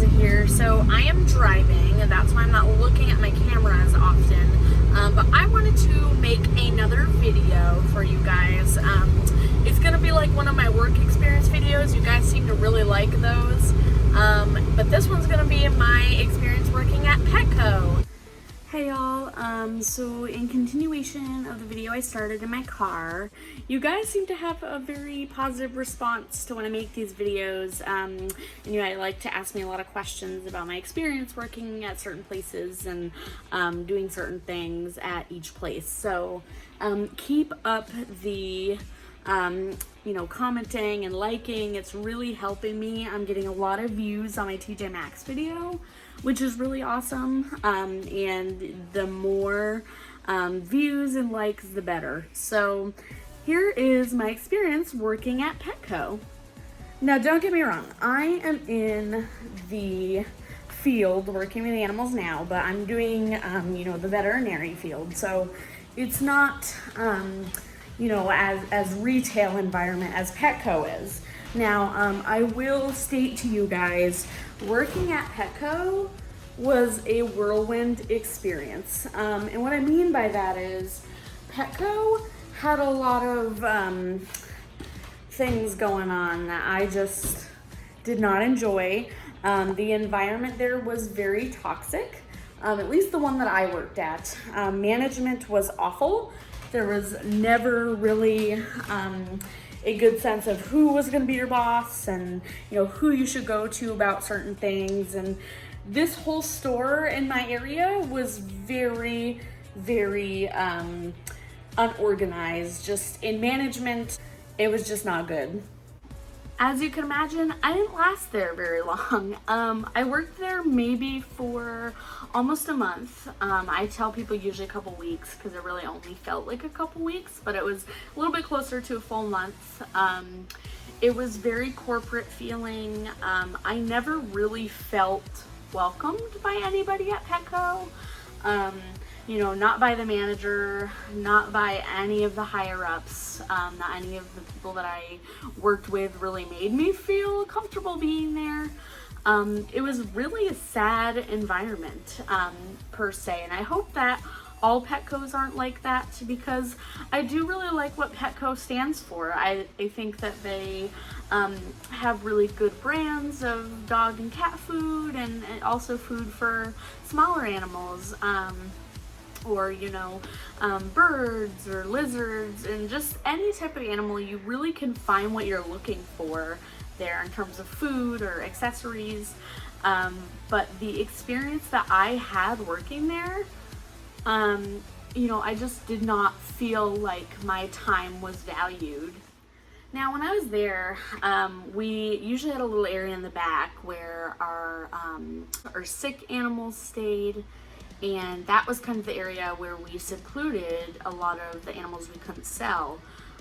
Liza here. So I am driving, and that's why I'm not looking at my camera as often. But I wanted to make another video for you guys. It's gonna be like one of my work experience videos. You guys seem to really like those. But this one's gonna be my experience working at Petco. Hey y'all, so in continuation of the video I started in my car, you guys seem to have a very positive response to when I make these videos, and you know, I like to ask me a lot of questions about my experience working at certain places and doing certain things at each place. So keep up the you know, commenting and liking. It's really helping me. I'm getting a lot of views on my TJ Maxx video, which is really awesome. And the more views and likes, the better. So here is my experience working at Petco. Now, don't get me wrong. I am in the field working with animals now, but I'm doing, you know, the veterinary field. So it's not, you know, as retail environment as Petco is. Now, I will state to you guys, working at Petco was a whirlwind experience. And what I mean by that is Petco had a lot of things going on that I just did not enjoy. The environment there was very toxic, at least the one that I worked at. Management was awful. There was never really a good sense of who was going to be your boss and, you know, who you should go to about certain things. And this whole store in my area was very, very unorganized. Just in management, it was just not good. As you can imagine, I didn't last there very long. I worked there maybe for almost a month. I tell people usually a couple weeks because it really only felt like a couple weeks, but it was a little bit closer to a full month. It was very corporate feeling. I never really felt welcomed by anybody at Petco. You know, not by the manager, not by any of the higher ups, not any of the people that I worked with really made me feel comfortable being there. It was really a sad environment, per se, and I hope that all Petcos aren't like that, because I do really like what Petco stands for. I think that they have really good brands of dog and cat food, and also food for smaller animals. Or, you know, birds or lizards, and just any type of animal. You really can find what you're looking for there in terms of food or accessories. But the experience that I had working there, you know, I just did not feel like my time was valued. Now, when I was there, we usually had a little area in the back where our sick animals stayed. And that was kind of the area where we secluded a lot of the animals we couldn't sell.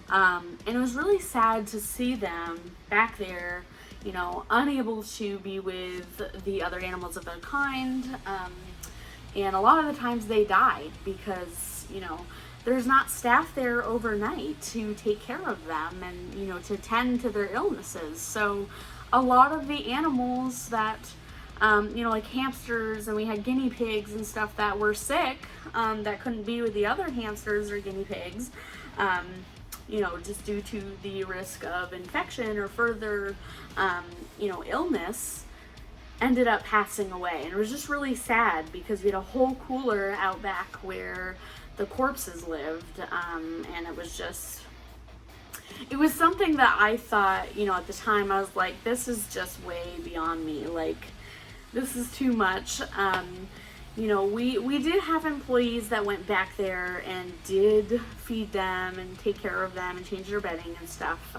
And it was really sad to see them back there, you know, unable to be with the other animals of their kind. And a lot of the times they died because, you know, there's not staff there overnight to take care of them and, you know, to tend to their illnesses. So a lot of the animals that you know, like hamsters, and we had guinea pigs and stuff that were sick, that couldn't be with the other hamsters or guinea pigs, you know, just due to the risk of infection or further, you know, illness, ended up passing away. And it was just really sad because we had a whole cooler out back where the corpses lived, and it was just, it was something that I thought, you know, at the time, I was like, this is just way beyond me. Like, this is too much. You know, we did have employees that went back there and did feed them and take care of them and change their bedding and stuff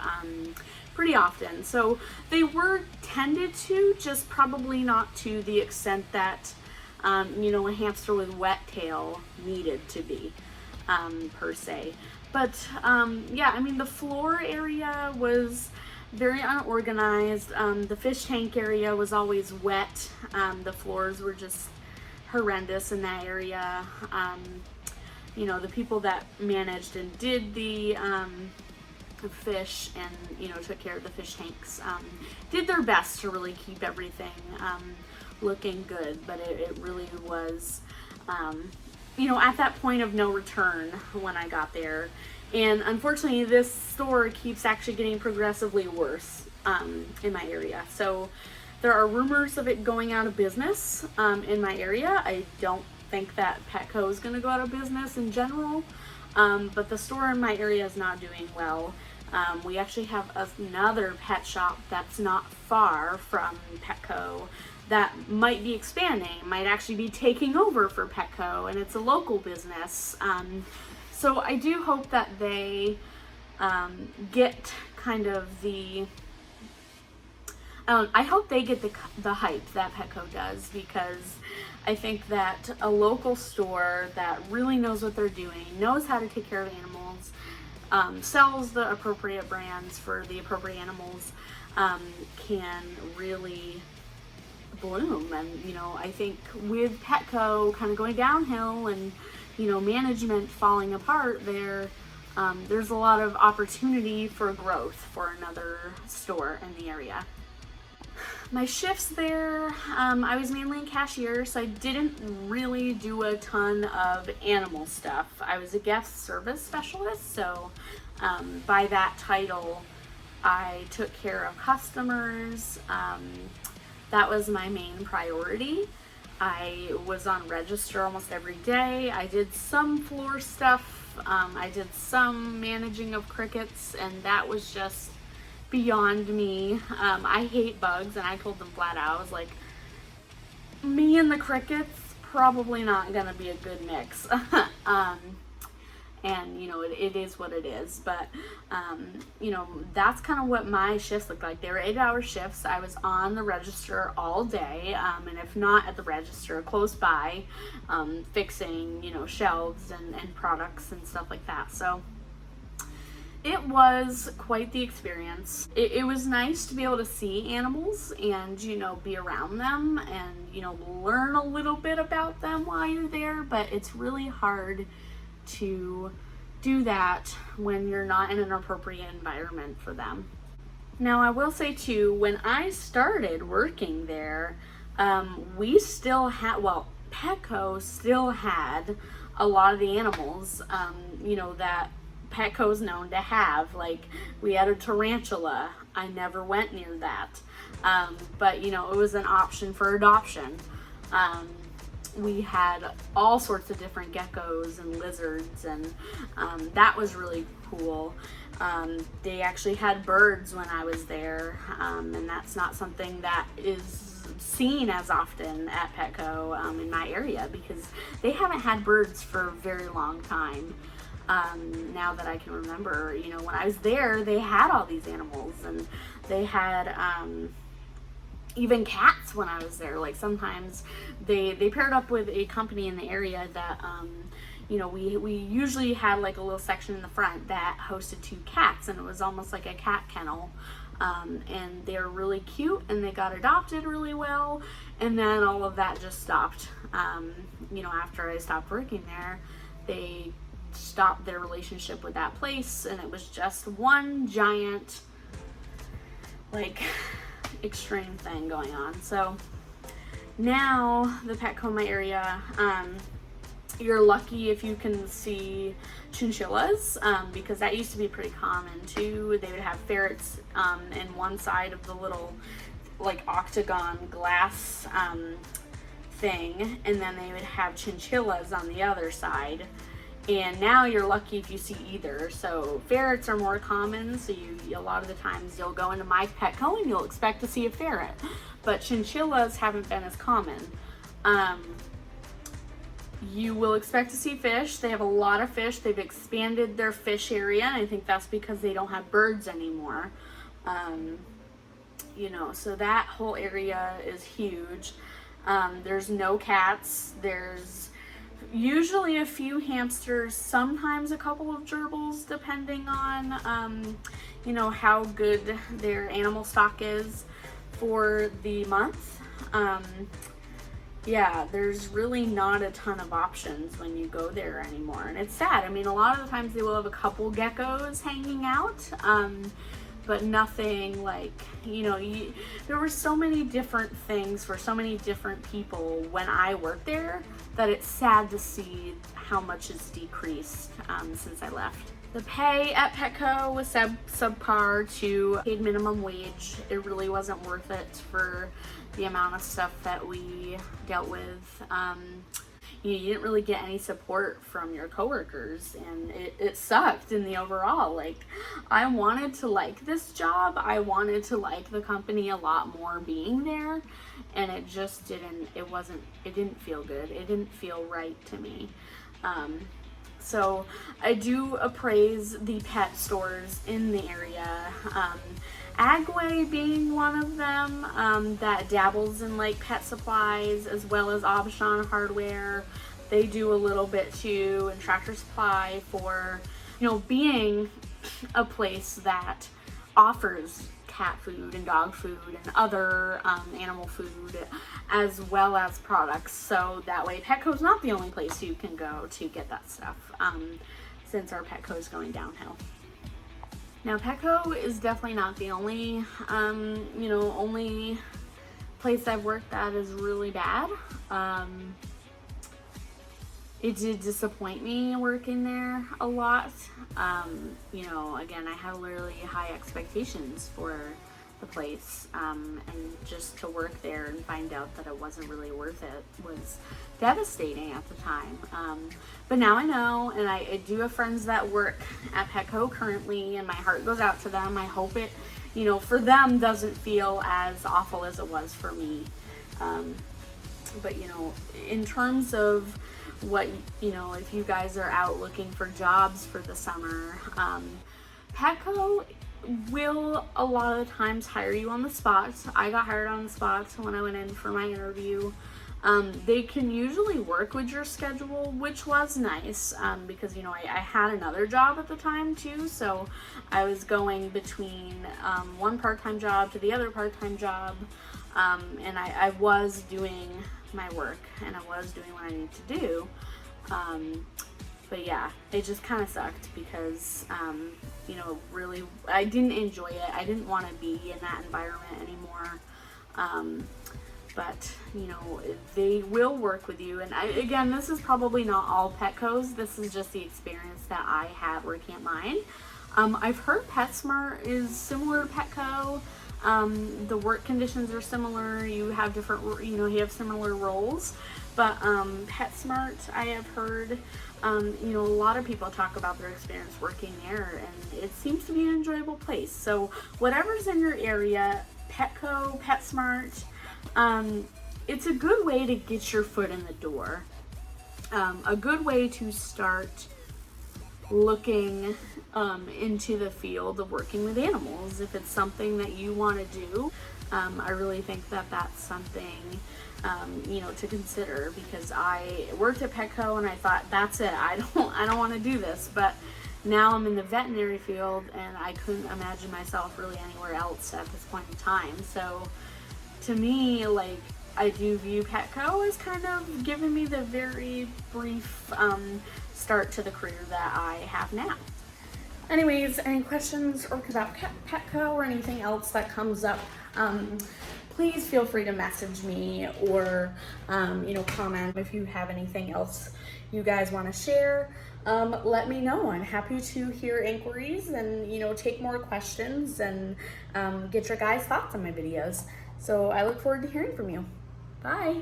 pretty often. So they were tended to, just probably not to the extent that, you know, a hamster with wet tail needed to be, per se. But yeah, I mean, the floor area was very unorganized. The fish tank area was always wet. The floors were just horrendous in that area. You know, the people that managed and did the fish and, you know, took care of the fish tanks, did their best to really keep everything looking good, but it really was, you know, at that point of no return when I got there. And unfortunately, this store keeps actually getting progressively worse in my area. So there are rumors of it going out of business in my area. I don't think that Petco is going to go out of business in general, but the store in my area is not doing well. We actually have another pet shop that's not far from Petco that might be expanding, might actually be taking over for Petco, and it's a local business. So I do hope that they get kind of the, I hope they get the hype that Petco does, because I think that a local store that really knows what they're doing, knows how to take care of animals, sells the appropriate brands for the appropriate animals, can really bloom. And, you know, I think with Petco kind of going downhill and, you know, management falling apart there, there's a lot of opportunity for growth for another store in the area. My shifts there, I was mainly a cashier, so I didn't really do a ton of animal stuff. I was a guest service specialist, so by that title, I took care of customers. That was my main priority. I was on register almost every day. I did some floor stuff. I did some managing of crickets, and that was just beyond me. I hate bugs, and I told them flat out, I was like, me and the crickets, probably not gonna be a good mix. And you know, it is what it is, but you know, that's kind of what my shifts looked like. They were 8-hour shifts. I was on the register all day, and if not at the register, close by, fixing, you know, shelves and products and stuff like that. So it was quite the experience. It was nice to be able to see animals and, you know, be around them and, you know, learn a little bit about them while you're there, but it's really hard to do that when you're not in an appropriate environment for them. Now, I will say too, when I started working there, we still had, well, Petco still had a lot of the animals, you know, that Petco's known to have. Like, we had a tarantula. I never went near that. But, you know, it was an option for adoption. We had all sorts of different geckos and lizards, and that was really cool. They actually had birds when I was there, and that's not something that is seen as often at Petco in my area, because they haven't had birds for a very long time. Now that I can remember, you know, when I was there, they had all these animals, and they had even cats when I was there. Like, sometimes they paired up with a company in the area that, you know, we usually had like a little section in the front that hosted 2 cats, and it was almost like a cat kennel. And they're really cute, and they got adopted really well, and then all of that just stopped. You know, after I stopped working there, they stopped their relationship with that place, and it was just one giant, like, extreme thing going on. So now the Petco in my area, you're lucky if you can see chinchillas, because that used to be pretty common too. They would have ferrets in one side of the little, like, octagon glass thing, and then they would have chinchillas on the other side. And now you're lucky if you see either. So ferrets are more common, so a lot of the times you'll go into my Petco and you'll expect to see a ferret. But chinchillas haven't been as common. You will expect to see fish. They have a lot of fish. They've expanded their fish area, and I think that's because they don't have birds anymore. You know, so that whole area is huge. There's no cats. There's usually a few hamsters, sometimes a couple of gerbils, depending on, you know, how good their animal stock is for the month. Yeah, there's really not a ton of options when you go there anymore, and it's sad. I mean, a lot of the times they will have a couple geckos hanging out, but nothing like, you know, there were so many different things for so many different people when I worked there that it's sad to see how much it's decreased since I left. The pay at Petco was subpar to paid minimum wage. It really wasn't worth it for the amount of stuff that we dealt with. You didn't really get any support from your coworkers, and it sucked in the overall. Like, I wanted to like this job. I wanted to like the company a lot more being there, and it just didn't, it didn't feel good. It didn't feel right to me. So I do appraise the pet stores in the area. Agway being one of them, that dabbles in like pet supplies, as well as Aubuchon Hardware. They do a little bit too, and Tractor Supply, for, you know, being a place that offers cat food and dog food and other animal food, as well as products. So that way Petco's not the only place you can go to get that stuff, since our Petco is going downhill. Now, Petco is definitely not the only, you know, only place I've worked that is really bad. It did disappoint me working there a lot. You know, again, I had really high expectations for the place, and just to work there and find out that it wasn't really worth it was devastating at the time. But now I know, and I do have friends that work at Petco currently, and my heart goes out to them. I hope it, you know, for them doesn't feel as awful as it was for me. But, you know, in terms of what, you know, if you guys are out looking for jobs for the summer, Petco will a lot of the times hire you on the spot. I got hired on the spot when I went in for my interview. They can usually work with your schedule, which was nice, because, you know, I had another job at the time too, so I was going between one part-time job to the other part-time job, and I was doing my work, and I was doing what I needed to do. But yeah, it just kind of sucked because, you know, really, I didn't enjoy it. I didn't want to be in that environment anymore. But, you know, they will work with you. And again, this is probably not all Petcos. This is just the experience that I had working at mine. I've heard PetSmart is similar to Petco. The work conditions are similar. You have different, you know, you have similar roles. But PetSmart, I have heard, you know, a lot of people talk about their experience working there, and it seems to be an enjoyable place. So whatever's in your area, Petco, PetSmart, it's a good way to get your foot in the door. A good way to start looking into the field of working with animals. If it's something that you want to do, I really think that that's something, you know, to consider, because I worked at Petco and I thought, that's it, I don't want to do this. But now I'm in the veterinary field, and I couldn't imagine myself really anywhere else at this point in time. So to me, like, I do view Petco as kind of giving me the very brief start to the career that I have now. Anyways, any questions or about Petco or anything else that comes up, please feel free to message me or, you know, comment. If you have anything else you guys want to share, let me know. I'm happy to hear inquiries and, you know, take more questions and get your guys' thoughts on my videos. So I look forward to hearing from you. Bye.